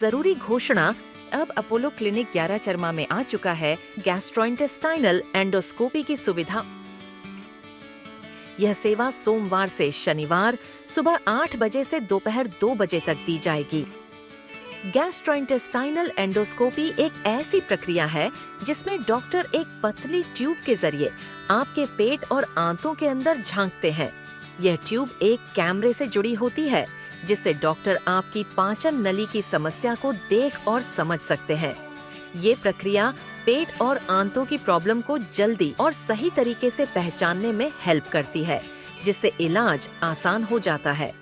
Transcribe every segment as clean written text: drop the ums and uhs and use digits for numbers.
जरूरी घोषणा, अब अपोलो क्लिनिक 11 चरमा में आ चुका है गैस्ट्रोइंटेस्टाइनल एंडोस्कोपी की सुविधा। यह सेवा सोमवार से शनिवार सुबह 8 बजे से दोपहर 2 बजे तक दी जाएगी। गैस्ट्रोइंटेस्टाइनल एंडोस्कोपी एक ऐसी प्रक्रिया है जिसमें डॉक्टर एक पतली ट्यूब के जरिए आपके पेट और आंतों के अंदर झांकते हैं। यह ट्यूब एक कैमरे से जुड़ी होती है जिससे डॉक्टर आपकी पाचन नली की समस्या को देख और समझ सकते हैं। ये प्रक्रिया पेट और आंतों की प्रॉब्लम को जल्दी और सही तरीके से पहचानने में हेल्प करती है, जिससे इलाज आसान हो जाता है।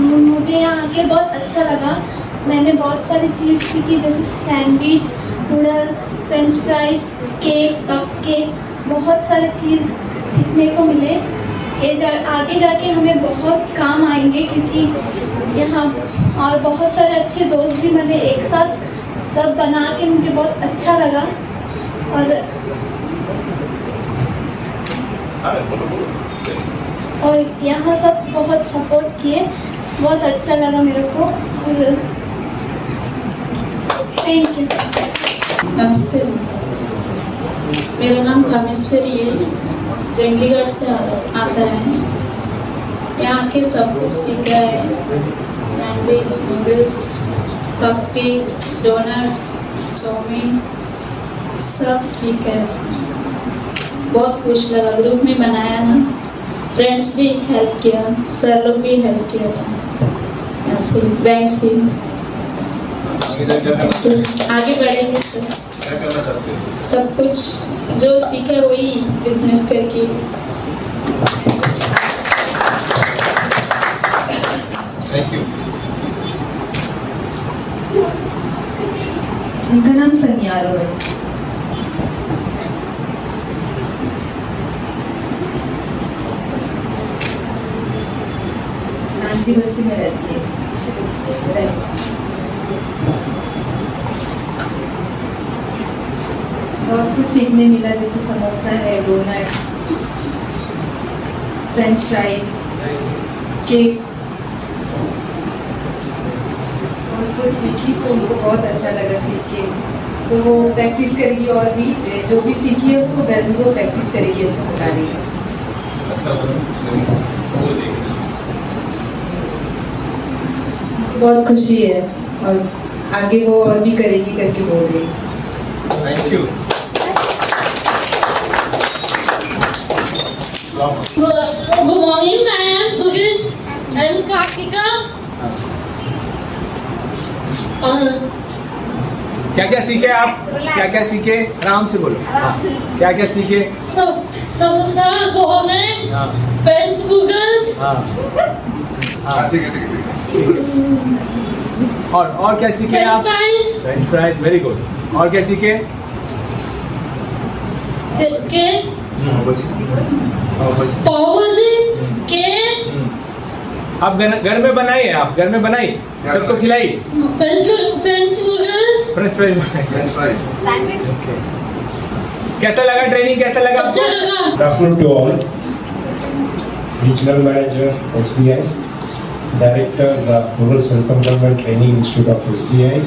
मुझे यहाँ आके बहुत अच्छा लगा। मैंने बहुत सारी चीज़ सीखी, जैसे sandwich, noodles, French fries, cake, cup cake, बहुत सारी चीज़ सीखने को मिले। ये आगे जाके हमें बहुत काम आएंगे, क्योंकि यहाँ और बहुत सारे अच्छे दोस्त भी मैंने एक साथ सब बना के मुझे बहुत अच्छा लगा। और यहाँ सब बहुत सपोर्ट किए, बहुत अच्छा लगा मेरे को। और थैंक यू। नमस्ते, मेरा नाम कामेश्वरी है, जंगलीगढ़ से आता है। यहाँ के सब कुछ सीखा है, sandwich, noodles, cupcakes, donuts, chowmeins, सब सीखा है। बहुत खुश लगा, ग्रुप में बनाया ना, फ्रेंड्स भी हेल्प किया, सर लोग भी हेल्प किया था। ऐसे बैंक से आगे बढ़ेंगे सर। क्या करना चाहते हैं? सब कुछ जो सीखे वही बिजनेस करके। Thank you. उनका नाम सन्यारो है। रांची बस्ती में रहती है। बहुत कुछ सीखने मिला, जैसे समोसा है, डोनट, फ्रेंच फ्राइज, केक, बहुत कुछ सीखी। तो उनको बहुत अच्छा लगा सीख के, तो वो प्रैक्टिस करेगी और भी जो भी सीखी है उसको घर में वो प्रैक्टिस करेगी, ऐसे बता रही है। बहुत खुशी है और आगे वो और भी करेगी करके बोल रही है। Thank you. Good morning, I am Suresh. I am Kartika. क्या क्या सीखे आप? क्या क्या सीखे? आराम से बोलो। क्या क्या सीखे? Samosa, donut, French noodles. ठीक है। और क्या सीखे आप? French fries, very good. और क्या सीखे? केक, पाव भाजी, केक। आप घर में बनाइए, आप घर में बनाइए, सबको खिलाइए। French noodles, French fries French fries, sandwich. कैसा लगा ट्रेनिंग? कैसा लगा? अच्छा लगा। Good afternoon to all. Regional Manager, SBI, Director, Rural Self-Employment Training Institute of SBI,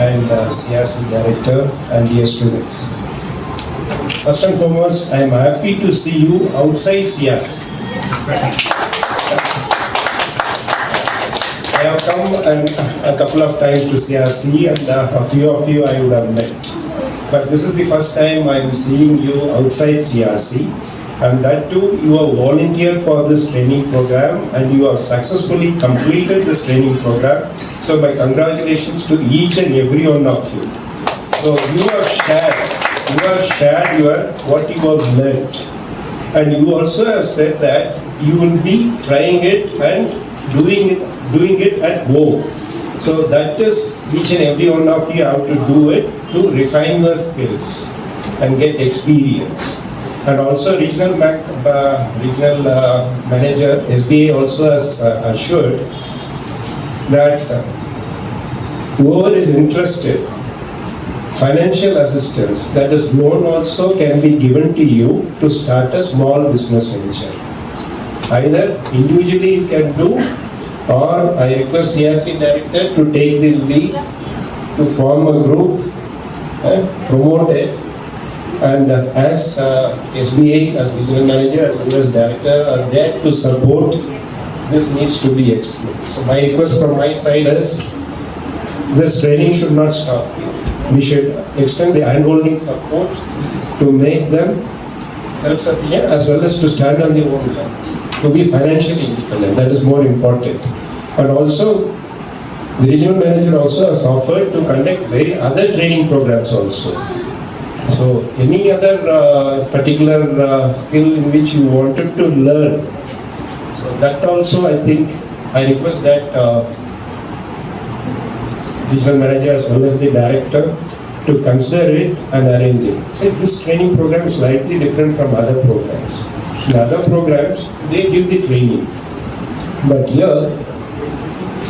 and CRC Director, and dear students. First and foremost, I am happy to see you outside CRC. I have come a couple of times to CRC, and a few of you I would have met. But this is the first time I am seeing you outside CRC, and that too you have volunteered for this training program and you have successfully completed this training program. So my congratulations to each and every one of you. So you have shared your what you have learnt, and you also have said that you will be trying it and doing it at home. So that is each and every one of you have to do it to refine your skills and get experience. And also regional manager SBA also has assured that whoever is interested, financial assistance, that is loan also can be given to you to start a small business venture. Either individually you can do, or I request CRC director to take the lead to form a group and promote it. And as SBA, as regional manager, as well as director are there to support. This needs to be explored. So my request from my side is, this training should not stop here. We should extend the handholding support to make them self-sufficient as well as to stand on their own leg, to be financially independent. That is more important. And also, the regional manager also has offered to conduct other training programs also. So, any other particular skill in which you wanted to learn, so that also I think, I request that regional manager as well as the director to consider it and arrange it. So this training program is slightly different from other programs. In other programs, they give the training. But here,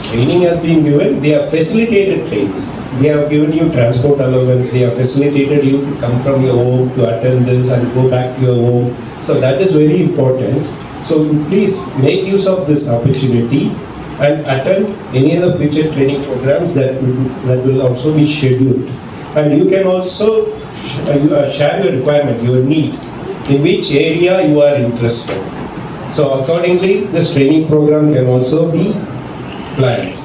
training has been given, they have facilitated training. They have given you transport allowance, they have facilitated you to come from your home to attend this and go back to your home. So that is very important. So please make use of this opportunity and attend any other future training programs that will also be scheduled. And you can also share your requirement, your need, in which area you are interested. So accordingly, this training program can also be planned.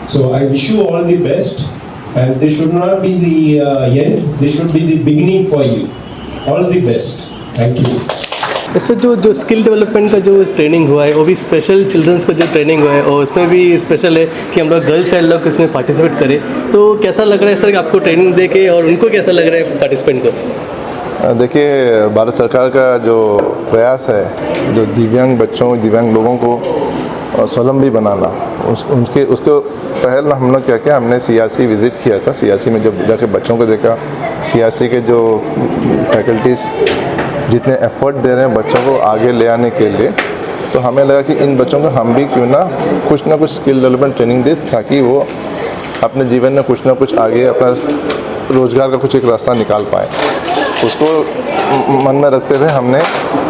So I wish you all the best, and this should not be the end, this should be the beginning for you. All the best. Thank you. इससे जो skill development का जो training हुआ है वो भी special children's का जो ट्रेनिंग हुआ है और उसमें भी स्पेशल है कि हम लोग गर्ल चाइल्ड लोग इसमें पार्टिसिपेट करें। तो कैसा लग रहा है सर आपको ट्रेनिंग दे के, और उनको कैसा लग रहा है पार्टिसिपेंट को? देखिए, भारत सरकार का जो प्रयास है जो दिव्यांग बच्चों, दिव्यांग लोगों को स्वावलंबी बनाना, उसको पहल हम लोग क्या किया, हमने CRC विज़िट किया था। CRC में जब जाके बच्चों को देखा, CRC के जो फैकल्टीज़ जितने एफर्ट दे रहे हैं बच्चों को आगे ले आने के लिए, तो हमें लगा कि इन बच्चों को हम भी क्यों ना कुछ स्किल डेवलपमेंट ट्रेनिंग दे, ताकि वो अपने जीवन में कुछ ना कुछ आगे अपना रोज़गार का कुछ एक रास्ता निकाल पाए। उसको मन में रखते हुए हमने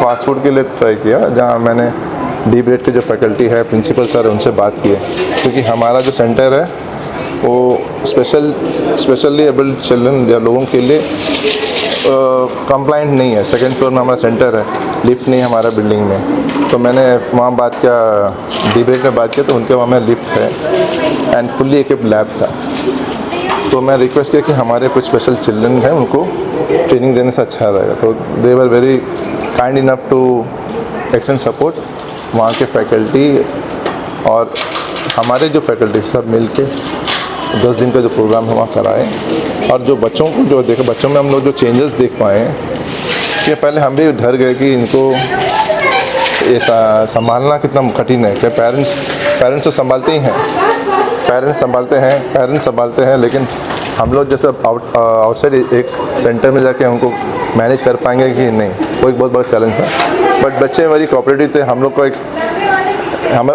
फास्ट फूड के लिए ट्राई किया, जहाँ मैंने डी ब्रेड के जो फैकल्टी है, प्रिंसिपल सर, उनसे बात की है, क्योंकि हमारा जो सेंटर है वो स्पेशली एबल्ड चिल्ड्रन या लोगों के लिए कंप्लाइंट नहीं है। सेकंड फ्लोर में हमारा सेंटर है, लिफ्ट नहीं है हमारा बिल्डिंग में। तो मैंने वहाँ बात किया, डी ब्रेड में बात किया, तो उनके वहाँ में लिफ्ट है एंड फुल्ली इक्विप्ड लैब था। तो मैं रिक्वेस्ट किया कि हमारे कुछ स्पेशल चिल्ड्रन हैं, उनको ट्रेनिंग देने से अच्छा रहेगा। तो they were very kind enough to extend support. वहाँ के फैकल्टी और हमारे जो फैकल्टी सब मिल के 10 दिन का जो प्रोग्राम हम वहाँ कराए, और जो बच्चों को जो देखे, बच्चों में हम लोग जो चेंजेस देख पाए हैं कि पहले हम भी डर गए कि इनको ये संभालना कितना कठिन है। क्या पेरेंट्स तो संभालते ही हैं, पेरेंट्स संभालते हैं, लेकिन हम लोग जैसे आउटसाइड एक सेंटर में जाके उनको मैनेज कर पाएंगे कि नहीं, वो एक बहुत बड़ा चैलेंज था। बट बच्चे वेरी कोऑपरेटिव थे। हम लोग को एक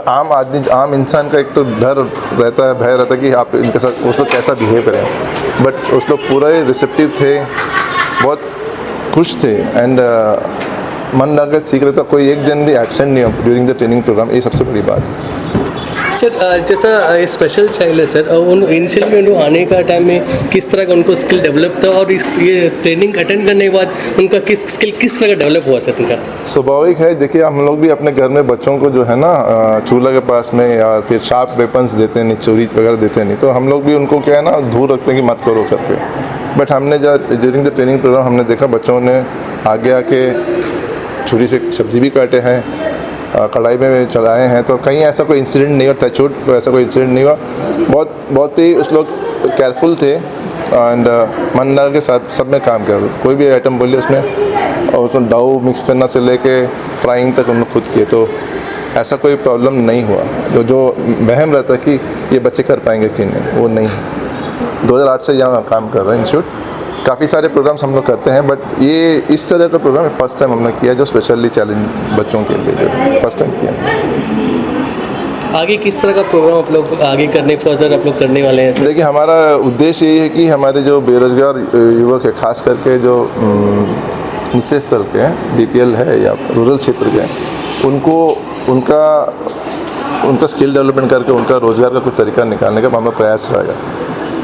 आम आदमी, आम इंसान का एक तो डर रहता है, भय रहता है कि आप इनके साथ उस लोग कैसा बिहेव करें, बट उस लोग पूरे रिसेप्टिव थे, बहुत खुश थे एंड मन लगा सीख रहे था। कोई एक जन भी एब्सेंट नहीं हो ड्यूरिंग द ट्रेनिंग प्रोग्राम, ये सबसे बड़ी बात है। सर जैसा स्पेशल चाइल्ड है सर, उन इनिशियल में उनको आने का टाइम में किस तरह का उनको स्किल डेवलप था, और ये ट्रेनिंग अटेंड करने के बाद उनका स्किल किस तरह का डेवलप हुआ सर उनका? स्वाभाविक है। देखिए, हम लोग भी अपने घर में बच्चों को जो है ना चूल्हा के पास में या फिर शार्प वेपन्स देते नहीं, छुरी वगैरह देते नहीं, तो हम लोग भी उनको क्या है ना दूर रखते हैं कि मत करो करके। बट हमने जब ड्यूरिंग द ट्रेनिंग प्रोग्राम हमने देखा बच्चों ने आगे आके छुरी से सब्जी भी काटे हैं, कढ़ाई में चलाए हैं, तो कहीं ऐसा कोई इंसिडेंट नहीं हुआ, टचवुड ऐसा कोई इंसिडेंट नहीं हुआ। बहुत ही उस लोग केयरफुल थे एंड मन लगा के साथ सब में काम किया। कोई भी आइटम बोलिए उसमें, और उसमें डाउ मिक्स करना से लेके फ्राइंग तक उन्होंने खुद किए, तो ऐसा कोई प्रॉब्लम नहीं हुआ। जो वहम रहता है कि ये बच्चे कर पाएंगे कि नहीं, वो नहीं। 2008 से यहाँ काम कर रहे हैं इंस्टीट्यूट। काफ़ी सारे प्रोग्राम्स हम लोग करते हैं, बट ये इस तरह का प्रोग्राम फर्स्ट टाइम हमने किया जो स्पेशली चैलेंज बच्चों के लिए, जो फर्स्ट टाइम किया। आगे किस तरह का प्रोग्राम आप लोग आगे करने फर्दर आप लोग करने वाले हैं सर? देखिए, हमारा उद्देश्य ये है कि हमारे जो बेरोजगार युवक है, खास करके जो निचले स्तर के हैं, बीपीएल है या रूरल क्षेत्र के हैं, उनका स्किल डेवलपमेंट करके उनका रोज़गार का कुछ तरीका निकालने का हमारा प्रयास रहेगा।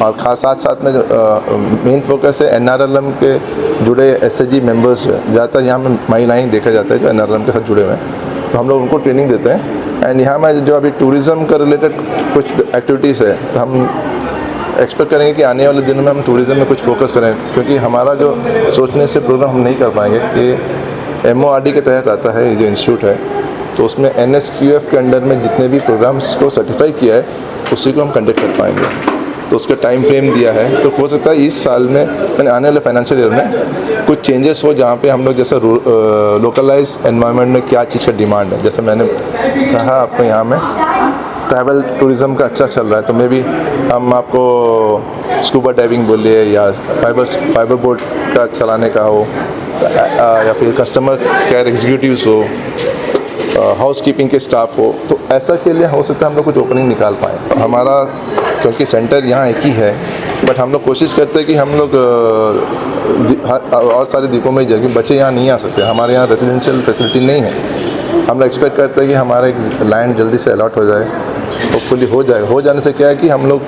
और खास साथ में मेन फोकस है NRLM के जुड़े SHG मेंबर्स है, ज़्यादातर यहाँ में महिलाएं देखा जाता है जो NRLM के साथ जुड़े हुए हैं, तो हम लोग उनको ट्रेनिंग देते हैं। एंड यहाँ में जो अभी टूरिज़्म का रिलेटेड कुछ एक्टिविटीज़ है, तो हम एक्सपेक्ट करेंगे कि आने वाले दिनों में हम टूरिज़्म में कुछ फोकस करें, क्योंकि हमारा जो सोचने से प्रोग्राम हम नहीं कर पाएंगे। ये MORD के तहत आता है, ये जो इंस्टीट्यूट है, तो उसमें NSQF के अंडर में जितने भी प्रोग्राम्स को सर्टिफाई किया है उसी को हम कंडक्ट कर पाएंगे। तो उसका टाइम फ्रेम दिया है, तो हो सकता है इस साल में यानी आने वाले फाइनेंशियल ईयर में कुछ चेंजेस हो, जहाँ पे हम लोग जैसा लोकलाइज एनवायरनमेंट में क्या चीज़ का डिमांड है। जैसे मैंने कहा आपको यहाँ में ट्रैवल टूरिज़्म का अच्छा चल रहा है, तो मे बी हम आपको स्कूबा डाइविंग बोलिए या फाइबर बोट का चलाने का हो, या फिर कस्टमर केयर एग्जीक्यूटिव्स हो, हाउस कीपिंग के स्टाफ हो, तो ऐसा के लिए हो सकता है हम लोग कुछ ओपनिंग निकाल पाएँ। हमारा क्योंकि सेंटर यहाँ एक ही है, बट हम लोग कोशिश करते हैं कि हम लोग और सारे द्वीपों में जगह बच्चे यहाँ नहीं आ सकते, हमारे यहाँ रेजिडेंशियल फैसिलिटी नहीं है। हम लोग एक्सपेक्ट करते हैं कि हमारा एक लैंड जल्दी से अलॉट हो जाए, होपफुली हो जाए। हो जाने से क्या है कि हम लोग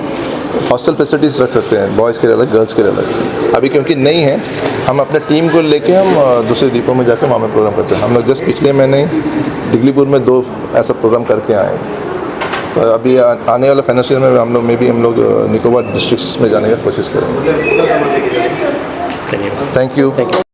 हॉस्टल फैसिलिटीज़ रख सकते हैं, बॉयज़ के लिए अलग, गर्ल्स के लिए अलग। अभी क्योंकि नहीं है, हम अपने टीम को लेके हम दूसरे द्वीपों में जाकर वहाँ में प्रोग्राम करते हैं। हम लोग जस्ट पिछले महीने डिगलीपुर में 2 ऐसा प्रोग्राम करके आए। तो अभी आने वाला फाइनेंशियल में हम लोग निकोबार डिस्ट्रिक्ट्स में जाने की कोशिश करेंगे। Thank you.